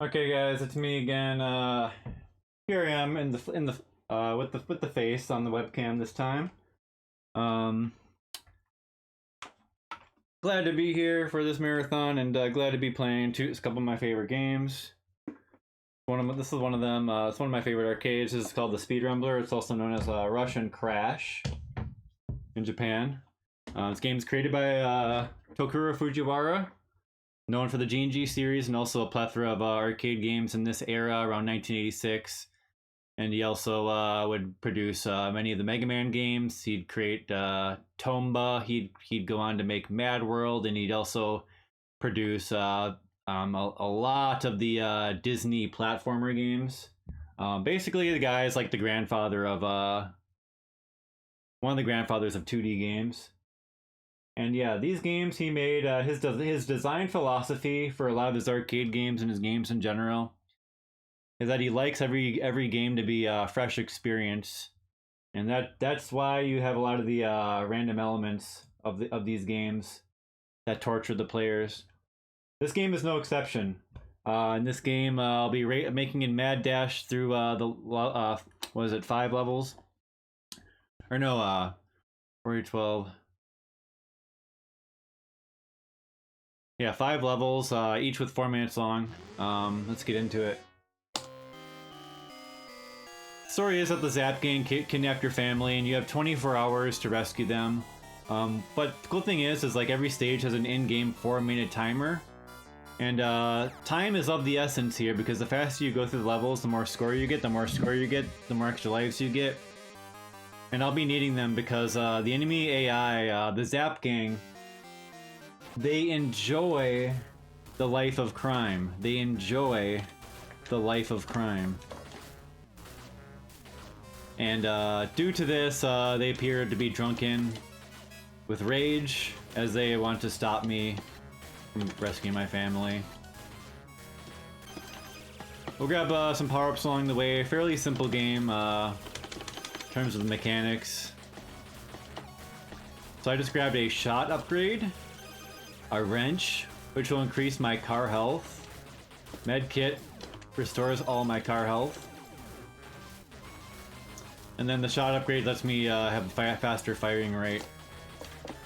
Okay, guys, it's me again. Here I am with the face on the webcam this time. Glad to be here for this marathon, and glad to be playing a couple of my favorite games. This is one of them. It's one of my favorite arcades. This is called the Speedrun. It's also known as Russian Crash in Japan. This game is created by Tokuro Fujiwara, known for the G&G series and also a plethora of arcade games in this era around 1986. And he also would produce many of the Mega Man games. He'd create Tomba. He'd go on to make Mad World, and he'd also produce a lot of the Disney platformer games. Basically, the guy is like the grandfather of one of the grandfathers of 2D games. And yeah, these games he made, his design philosophy for a lot of his arcade games and his games in general is that he likes every game to be a fresh experience, and that's why you have a lot of the random elements of these games that torture the players. This game is no exception. In this game, I'll be making a mad dash through what is it, 5 levels? Or no, 4, 12. Yeah, 5 levels, each with 4 minutes long. Let's get into it. The story is that the Zap Gang kidnapped your family, and you have 24 hours to rescue them. But the cool thing is like every stage has an in-game 4-minute timer. And time is of the essence here, because the faster you go through the levels, the more score you get, the more extra lives you get. And I'll be needing them because the enemy AI, the Zap Gang, they enjoy the life of crime. They enjoy the life of crime. And due to this, they appear to be drunken with rage as they want to stop me from rescuing my family. We'll grab some power-ups along the way. Fairly simple game in terms of the mechanics. So I just grabbed a shot upgrade, a wrench, which will increase my car health. Med kit restores all my car health. And then the shot upgrade lets me have a faster firing rate.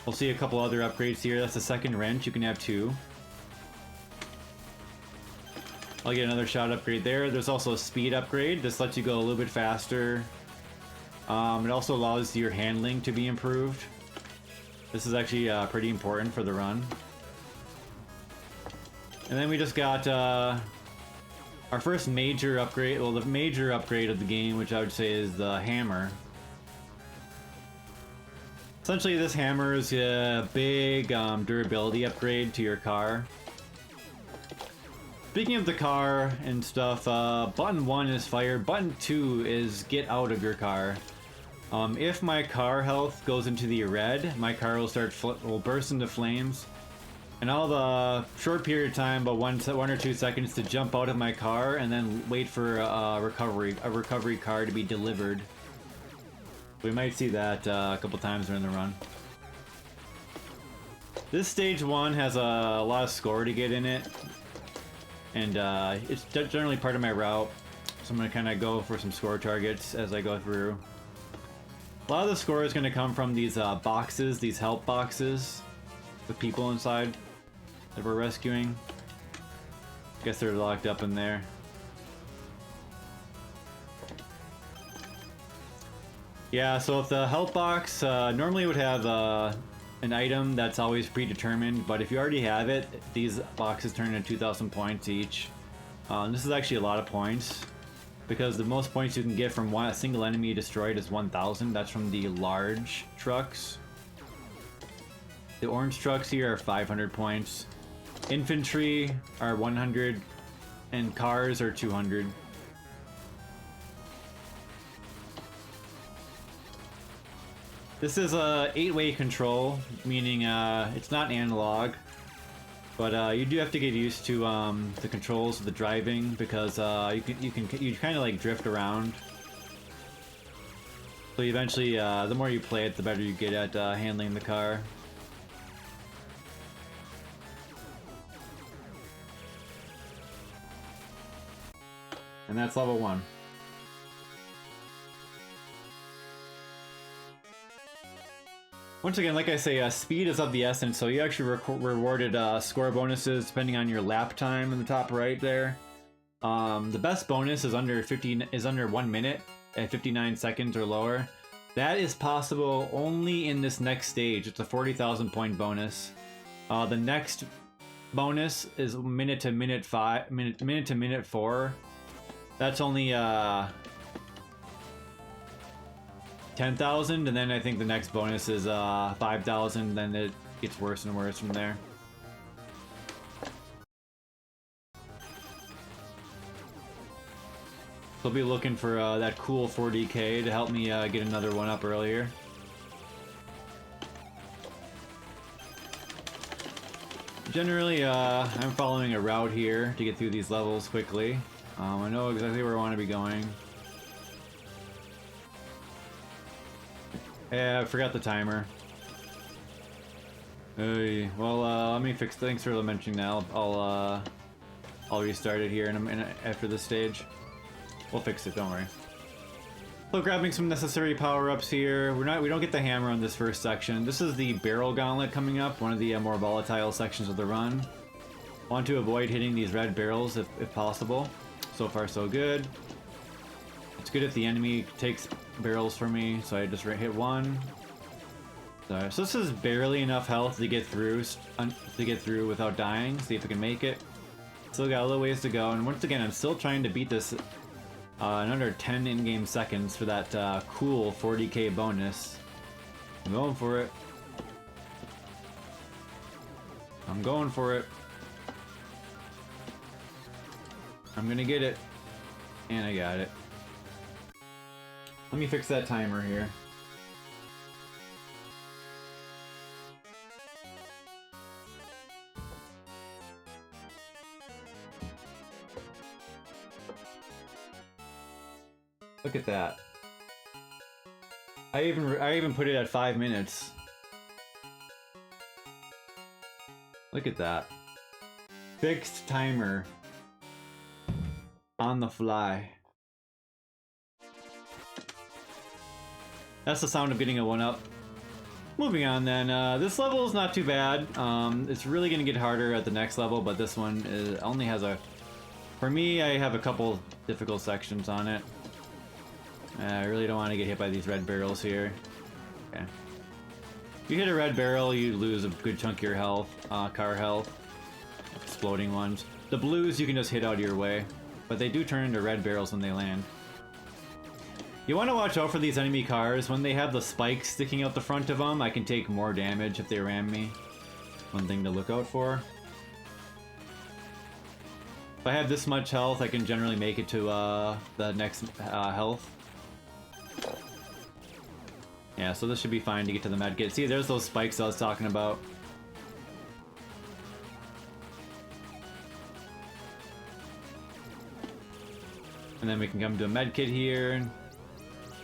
We'll see a couple other upgrades here. That's the second wrench. You can have 2. I'll get another shot upgrade there. There's also a speed upgrade. This lets you go a little bit faster. It also allows your handling to be improved. This is actually pretty important for the run. And then we just got our first major upgrade, well, the major upgrade of the game, which I would say is the hammer. Essentially, this hammer is a big durability upgrade to your car. Speaking of the car and stuff, button 1 is fire, button 2 is get out of your car. If my car health goes into the red, my car will burst into flames, and I'll have a short period of time, about one or 2 seconds, to jump out of my car and then wait for a recovery car to be delivered. We might see that a couple times during the run. This stage 1 has a lot of score to get in it, and it's generally part of my route, so I'm going to kind of go for some score targets as I go through. A lot of the score is going to come from these boxes, these help boxes with people inside that we're rescuing. I guess they're locked up in there. Yeah, so if the help box normally would have an item that's always predetermined, but if you already have it, these boxes turn into 2,000 points each. This is actually a lot of points, because the most points you can get from a single enemy destroyed is 1,000. That's from the large trucks. The orange trucks here are 500 points. Infantry are 100, and cars are 200. This is a 8-way control, meaning it's not analog, but you do have to get used to the controls of the driving, because you kind of like drift around. So eventually, the more you play it, the better you get at handling the car. And that's level 1. Once again, like I say, speed is of the essence, so you actually rewarded score bonuses depending on your lap time in the top right there. The best bonus is under 1 minute at 59 seconds or lower. That is possible only in this next stage. It's a 40,000 point bonus. The next bonus is minute to minute 4. That's only 10,000, and then I think the next bonus is 5,000. Then it gets worse and worse from there. So I'll be looking for that cool 40k to help me get another one up earlier. Generally, I'm following a route here to get through these levels quickly. I know exactly where I want to be going. Yeah, I forgot the timer. Hey, well, let me fix. Thanks for mentioning that. I'll restart it here after this stage. We'll fix it. Don't worry. So grabbing some necessary power-ups here. We don't get the hammer on this first section. This is the barrel gauntlet coming up, one of the more volatile sections of the run. Want to avoid hitting these red barrels if possible. So far, so good. It's good if the enemy takes barrels from me, so I just hit one. So this is barely enough health to get through without dying. See if I can make it. Still got a little ways to go, and once again, I'm still trying to beat this in under 10 in-game seconds for that cool 40k bonus. I'm going for it. I'm going for it. I'm gonna get it. And I got it. Let me fix that timer here. Look at that. I even put it at 5 minutes. Look at that. Fixed timer. On the fly. That's the sound of getting a 1-up. Moving on then, this level is not too bad. It's really gonna get harder at the next level, but this one only has a... For me, I have a couple difficult sections on it. I really don't want to get hit by these red barrels here. Okay. If you hit a red barrel, you lose a good chunk of your health, car health. Exploding ones. The blues you can just hit out of your way, but they do turn into red barrels when they land. You want to watch out for these enemy cars. When they have the spikes sticking out the front of them, I can take more damage if they ram me. One thing to look out for. If I have this much health, I can generally make it to the next health. Yeah, so this should be fine to get to the med kit. See, there's those spikes I was talking about. And then we can come to a med kit here.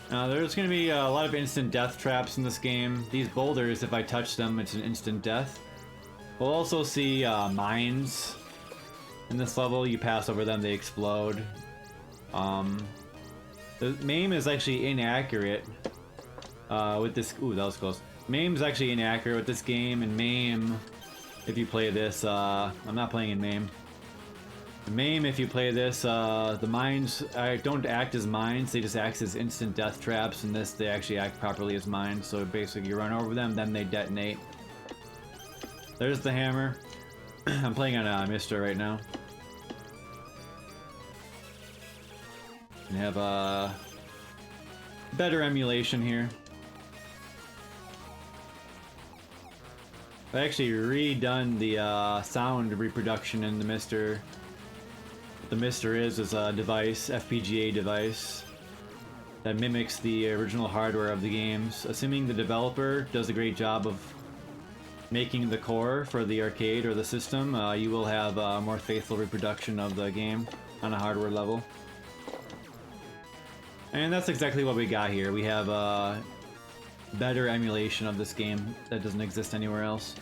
There's going to be a lot of instant death traps in this game. These boulders, if I touch them, it's an instant death. We'll also see mines in this level. You pass over them, they explode. The MAME is actually inaccurate with this. Ooh, that was close. MAME is actually inaccurate with this game, and MAME, if you play this, I'm not playing in MAME. MAME, if you play this, the mines don't act as mines, they just act as instant death traps. In this, they actually act properly as mines, so basically you run over them, then they detonate. There's the hammer. I'm playing on Mister right now. And have a better emulation here. I actually redone the sound reproduction in the Mister. The Mister is a device, FPGA device, that mimics the original hardware of the games. Assuming the developer does a great job of making the core for the arcade or the system, you will have a more faithful reproduction of the game on a hardware level. And that's exactly what we got here. We have a better emulation of this game that doesn't exist anywhere else.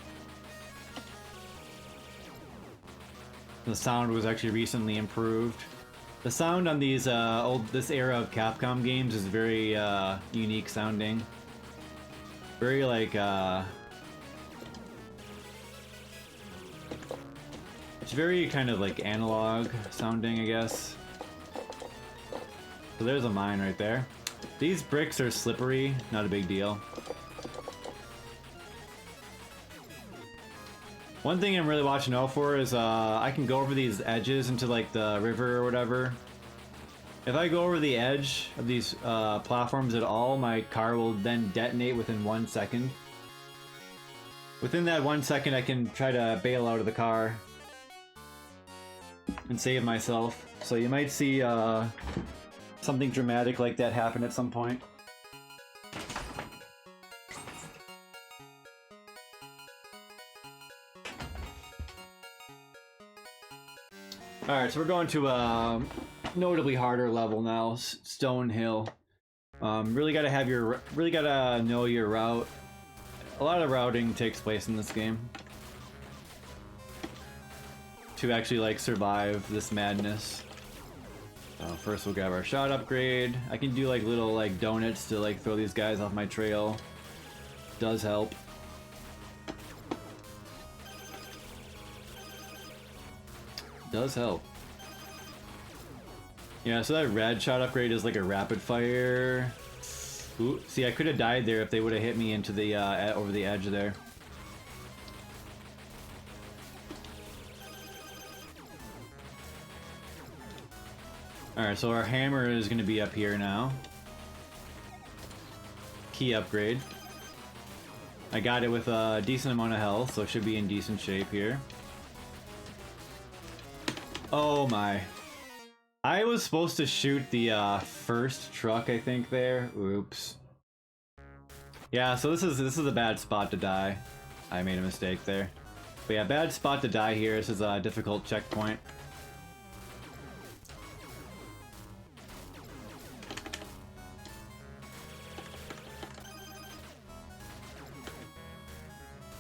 The sound was actually recently improved. The sound on these this era of Capcom games is very unique sounding. Very like it's very kind of like analog sounding, I guess. So there's a mine right there. These bricks are slippery, not a big deal. One thing I'm really watching out for is I can go over these edges into like the river or whatever. If I go over the edge of these platforms at all, my car will then detonate within 1 second. Within that 1 second, I can try to bail out of the car and save myself. So you might see something dramatic like that happen at some point. Alright, so we're going to a notably harder level now, Stone Hill. Really gotta know your route. A lot of routing takes place in this game to actually like survive this madness. First we'll grab our shot upgrade. I can do like little like donuts to like throw these guys off my trail. Does help. Does help. Yeah, so that red shot upgrade is like a rapid fire. Ooh, see, I could have died there if they would have hit me into the over the edge there. Alright, so our hammer is going to be up here now. Key upgrade. I got it with a decent amount of health, so it should be in decent shape here. Oh my. I was supposed to shoot the first truck, I think, there. Oops. Yeah, so this is a bad spot to die. I made a mistake there. But yeah, bad spot to die here. This is a difficult checkpoint.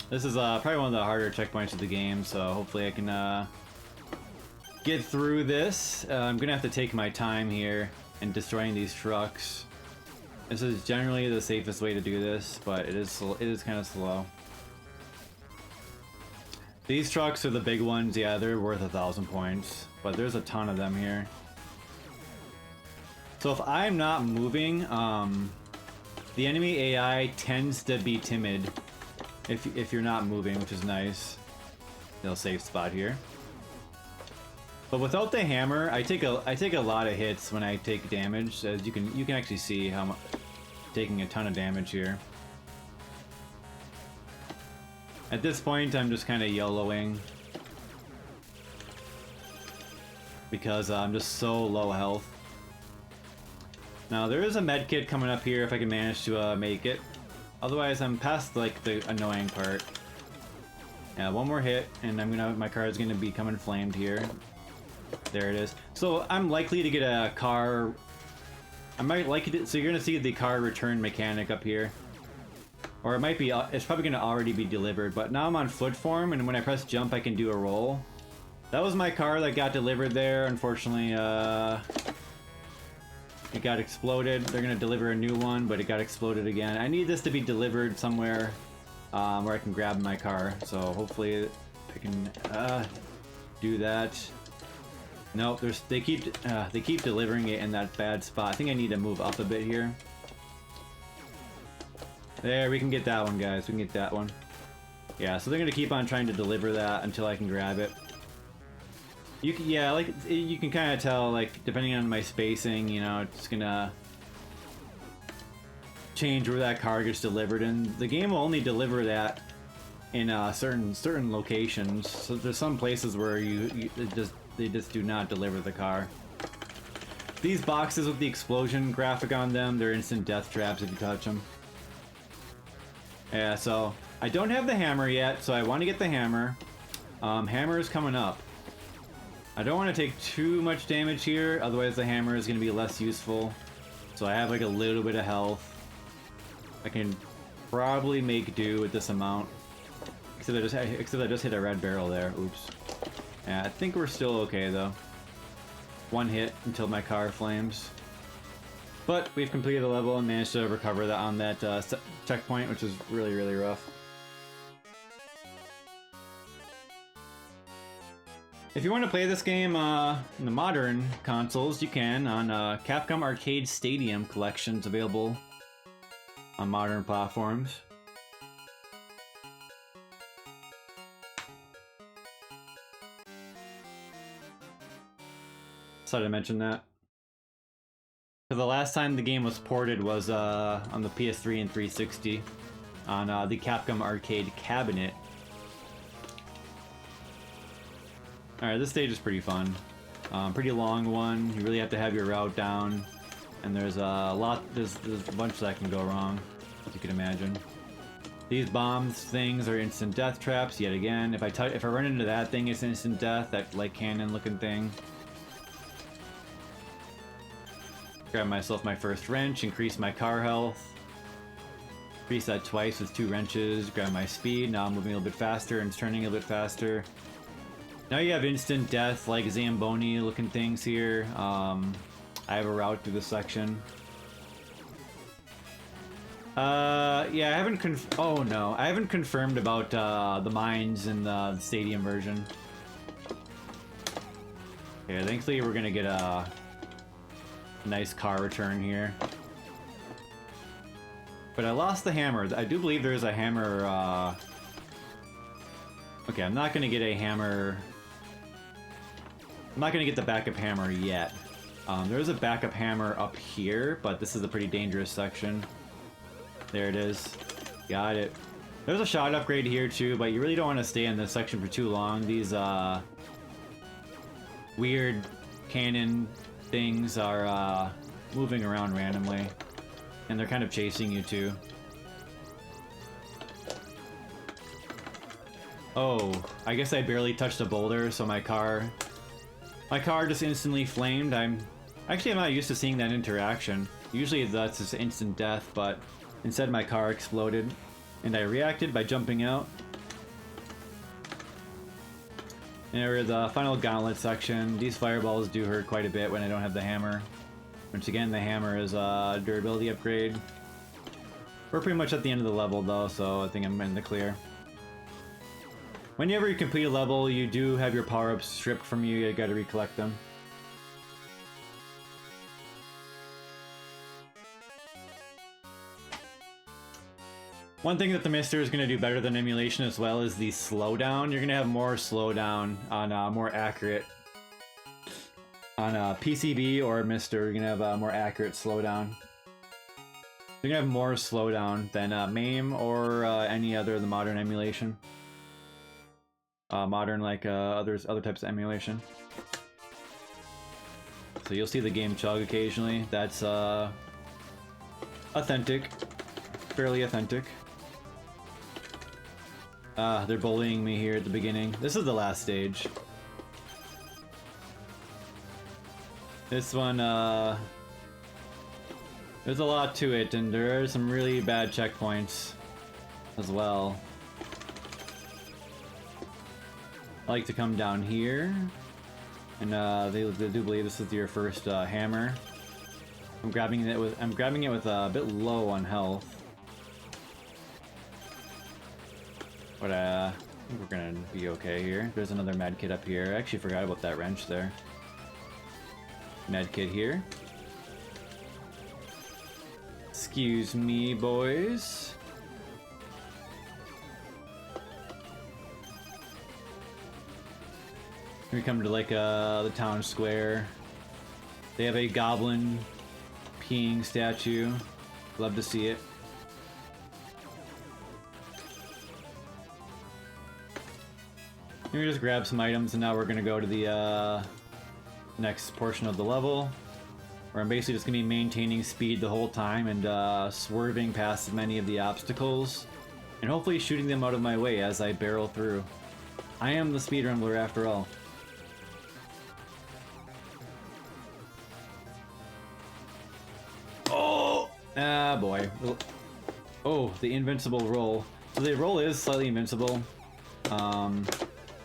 This is probably one of the harder checkpoints of the game, so hopefully I can get through this. I'm gonna have to take my time here in destroying these trucks. This is generally the safest way to do this, but it is kind of slow. These trucks are the big ones. Yeah, they're worth 1,000 points, but there's a ton of them here. So if I'm not moving, the enemy AI tends to be timid if you're not moving, which is nice. No safe spot here. But without the hammer, I take a lot of hits when I take damage. As you can actually see how much taking a ton of damage here. At this point, I'm just kind of YOLOing because I'm just so low health. Now there is a med kit coming up here if I can manage to make it. Otherwise, I'm past like the annoying part. Yeah, one more hit, and my car is gonna be coming flamed here. There it is. So I'm likely to get a car. I might like it. So you're gonna see the car return mechanic up here, or it might be. It's probably gonna already be delivered. But now I'm on foot form, and when I press jump, I can do a roll. That was my car that got delivered there. Unfortunately, it got exploded. They're gonna deliver a new one, but it got exploded again. I need this to be delivered somewhere where I can grab my car. So hopefully I can do that. Nope, they keep delivering it in that bad spot. I think I need to move up a bit here. There, we can get that one, guys. We can get that one. Yeah, so they're gonna keep on trying to deliver that until I can grab it. You can kind of tell, like, depending on my spacing, you know, it's gonna change where that car gets delivered, and the game will only deliver that in certain locations. So there's some places where they just do not deliver the car. These boxes with the explosion graphic on them, they're instant death traps if you touch them. Yeah, so I don't have the hammer yet, so I want to get the hammer. Hammer is coming up. I don't want to take too much damage here, otherwise the hammer is going to be less useful. So I have like a little bit of health. I can probably make do with this amount. Except I just hit a red barrel there. Oops. Yeah, I think we're still okay though. One hit until my car flames. But we've completed the level and managed to recover that on that checkpoint, which is really, really rough. If you want to play this game in the modern consoles, you can on Capcom Arcade Stadium collections available on modern platforms. Sorry to mention that. Because the last time the game was ported was on the PS3 and 360 on the Capcom Arcade cabinet. Alright, this stage is pretty fun. Pretty long one. You really have to have your route down. And there's there's a bunch that can go wrong, as you can imagine. These bombs things are instant death traps yet again. If I run into that thing, it's instant death, that like cannon looking thing. Grab myself my first wrench, increase my car health. Increase that twice with 2 wrenches, grab my speed, now I'm moving a little bit faster and turning a bit faster. Now you have instant death, like Zamboni looking things here. I have a route through this section. Yeah, I haven't confirmed about the mines in the stadium version. Okay, thankfully we're gonna get a nice car return here. But I lost the hammer. I do believe there's a hammer, Okay, I'm not gonna get a hammer. I'm not gonna get the backup hammer yet. There's a backup hammer up here, but this is a pretty dangerous section. There it is. Got it. There's a shot upgrade here too, but you really don't want to stay in this section for too long. These weird cannon things are moving around randomly, and they're kind of chasing you too. Oh, I guess I barely touched a boulder, so my car just instantly flamed. I'm not used to seeing that interaction. Usually that's just instant death, but instead my car exploded, and I reacted by jumping out. And we're the final gauntlet section. These fireballs do hurt quite a bit when I don't have the hammer. Once again, the hammer is a durability upgrade. We're pretty much at the end of the level though, so I think I'm in the clear. Whenever you complete a level, you do have your power-ups stripped from you. You gotta recollect them. One thing that the Mister is going to do better than emulation as well is the slowdown. You're going to have more slowdown on more accurate... On PCB or Mister, you're going to have more accurate slowdown. You're going to have more slowdown than MAME or any other of the modern emulation. Modern, like other types of emulation. So you'll see the game chug occasionally. That's authentic. fairly authentic. They're bullying me here at the beginning. This is the last stage. This one, there's a lot to it, and there are some really bad checkpoints as well. I like to come down here, and they do believe this is your first hammer. I'm grabbing it with a bit low on health, but I think we're gonna be okay here. There's another med kit up here. I actually forgot about that wrench there. Med kit here. Excuse me, boys. We come to like the town square. They have a goblin peeing statue. Love to see it. We just grab some items, and now we're gonna go to the next portion of the level, where I'm basically just gonna be maintaining speed the whole time and swerving past many of the obstacles, and hopefully shooting them out of my way as I barrel through. I am the speedrun ruler after all. Oh! Ah, boy. Oh, the invincible roll. So the roll is slightly invincible.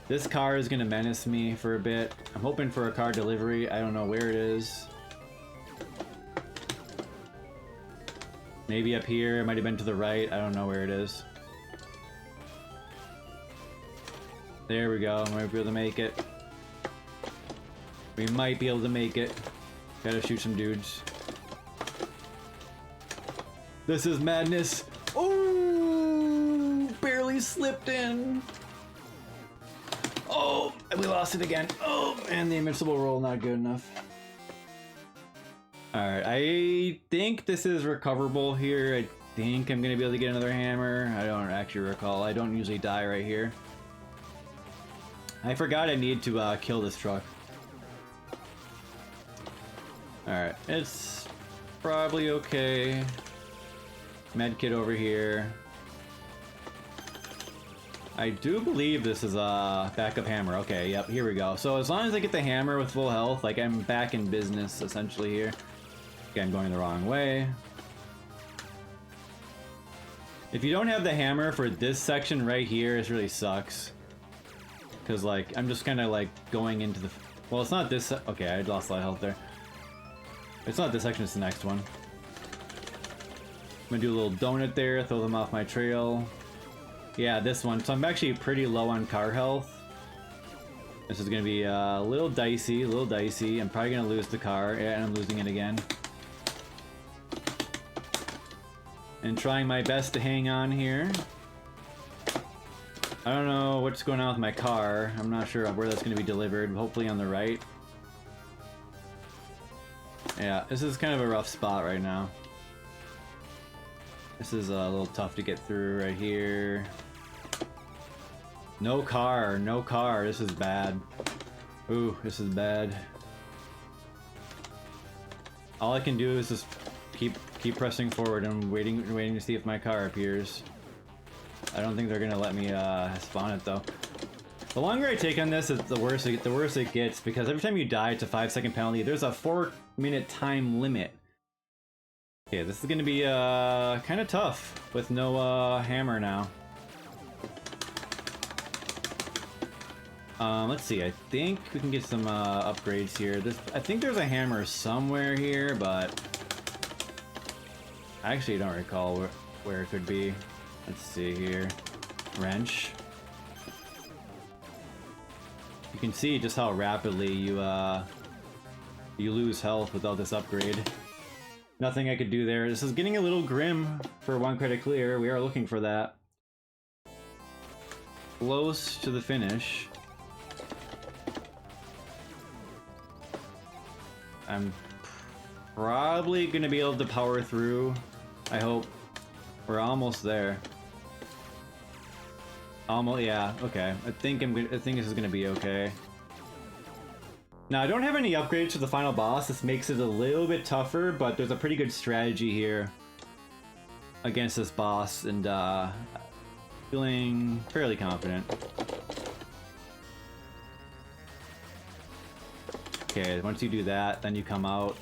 This car is gonna menace me for a bit. I'm hoping for a car delivery. I don't know where it is. Maybe up here. It might have been to the right. I don't know where it is. There we go. I might be able to make it. We might be able to make it. Gotta shoot some dudes. This is madness. Oh, barely slipped in. Oh, we lost it again. Oh, and the invincible roll not good enough. Alright, I think this is recoverable here. I think I'm gonna be able to get another hammer. I don't actually recall. I don't usually die right here. I forgot I need to kill this truck. Alright, it's probably okay. Medkit over here. I do believe this is a backup hammer. Okay, yep, here we go. So as long as I get the hammer with full health, like I'm back in business essentially here. Okay, I'm going the wrong way. If you don't have the hammer for this section right here, it really sucks. Because like, I'm just kind of like going into the... Well, it's not this... Okay, I lost a lot of health there. It's not this section, it's the next one. I'm gonna do a little donut there, throw them off my trail. Yeah, this one. So I'm actually pretty low on car health. This is gonna be a little dicey, I'm probably gonna lose the car, yeah, and I'm losing it again. And trying my best to hang on here. I don't know what's going on with my car. I'm not sure where that's gonna be delivered. Hopefully on the right. Yeah, this is kind of a rough spot right now. This is a little tough to get through right here. No car, no car. This is bad. Ooh, this is bad. All I can do is just keep pressing forward and waiting to see if my car appears. I don't think they're gonna let me spawn it though. The longer I take on this, the worse it gets, because every time you die, it's a 5-second penalty. There's a 4-minute time limit. Okay, this is gonna be kind of tough with no hammer now. Let's see. I think we can get some upgrades here. I think there's a hammer somewhere here, but I actually don't recall where it could be. Let's see here. Wrench. You can see just how rapidly you lose health without this upgrade. Nothing I could do there. This is getting a little grim for 1 credit clear. We are looking for that. Close to the finish. I'm probably gonna be able to power through. I hope. We're almost there. Almost, yeah. Okay. I think this is gonna be okay. Now, I don't have any upgrades to the final boss. This makes it a little bit tougher, but there's a pretty good strategy here. against this boss, and feeling fairly confident. Okay, once you do that, then you come out.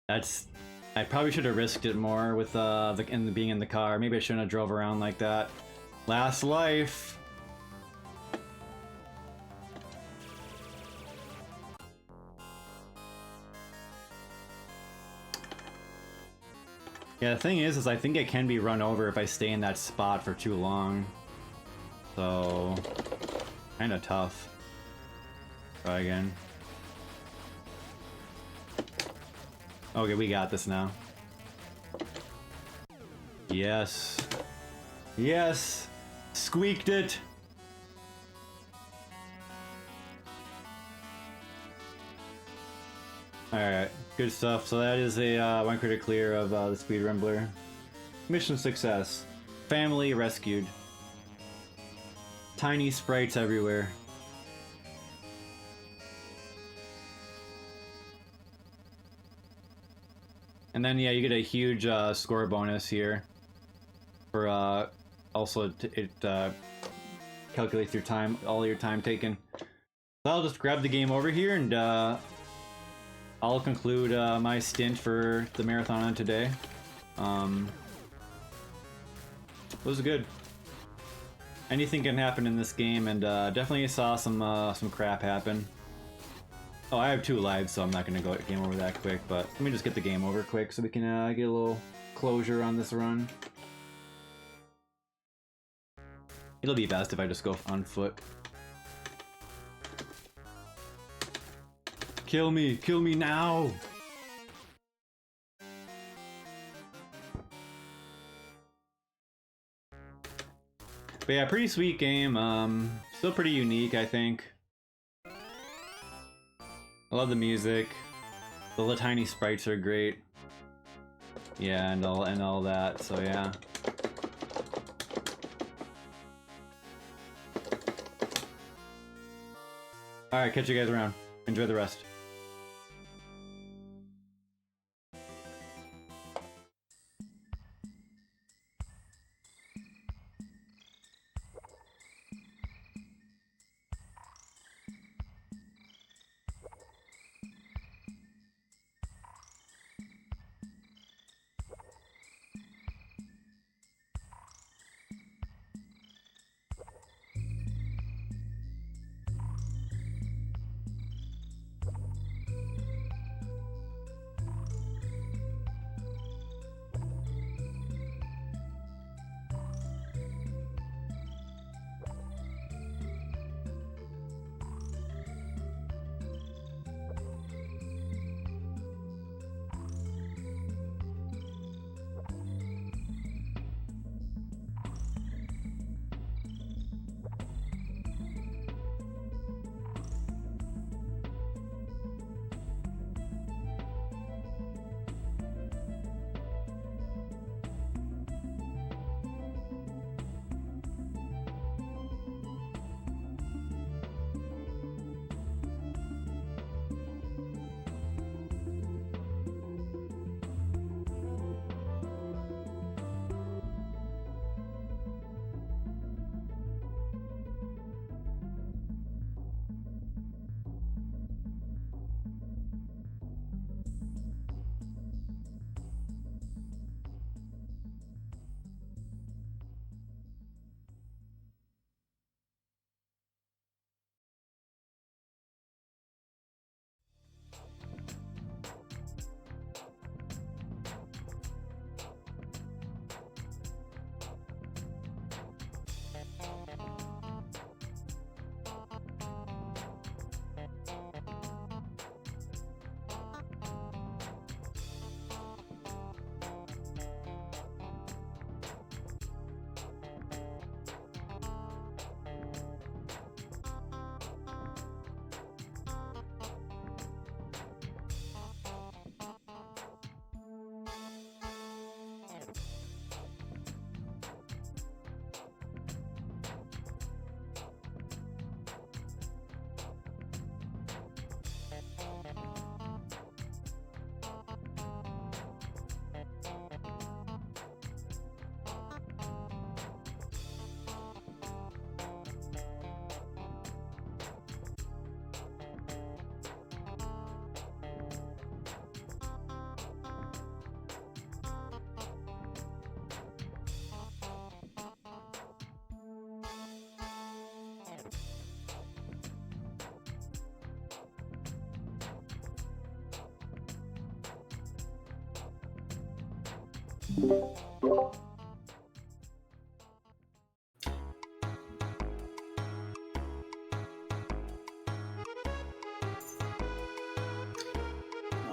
That's... I probably should have risked it more with being in the car. Maybe I shouldn't have drove around like that. Last life! Yeah, the thing is I think it can be run over if I stay in that spot for too long. So... kinda tough. Try again. Okay, we got this now. Yes. Yes! Squeaked it! Alright, good stuff. So that is a 1 critic clear of the speedrun blur. Mission success. Family rescued. Tiny sprites everywhere. And then yeah, you get a huge score bonus here. For also it calculates your time, all your time taken. So I'll just grab the game over here and I'll conclude my stint for the marathon on today. It was good. Anything can happen in this game, and definitely saw some crap happen. Oh, I have 2 lives, so I'm not gonna go game over that quick. But let me just get the game over quick so we can get a little closure on this run. It'll be best if I just go on foot. Kill me now! But yeah, pretty sweet game. Still pretty unique, I think. I love the music. The little tiny sprites are great. Yeah, and all that. So yeah. All right, catch you guys around. Enjoy the rest. All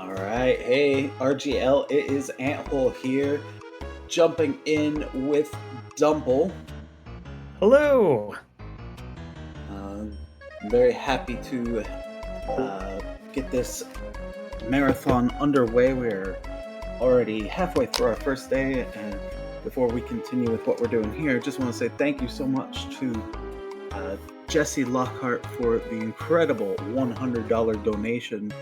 right, hey RGL, it is Anthole here, jumping in with Dumble. Hello. I'm very happy to get this marathon underway. We're already halfway through our first day, and before we continue with what we're doing here, just want to say thank you so much to Jesse Lockhart for the incredible $100 donation.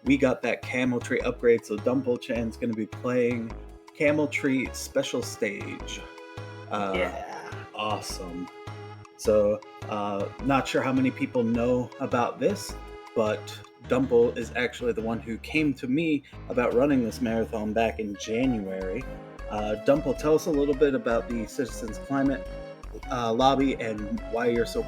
We got that Camel Tree upgrade, so Dumble Chan's going to be playing Camel Tree Special Stage. Yeah. Awesome. So, not sure how many people know about this, but Dumble is actually the one who came to me about running this marathon back in January. Dumble, tell us a little bit about the Citizens Climate Lobby and why you're so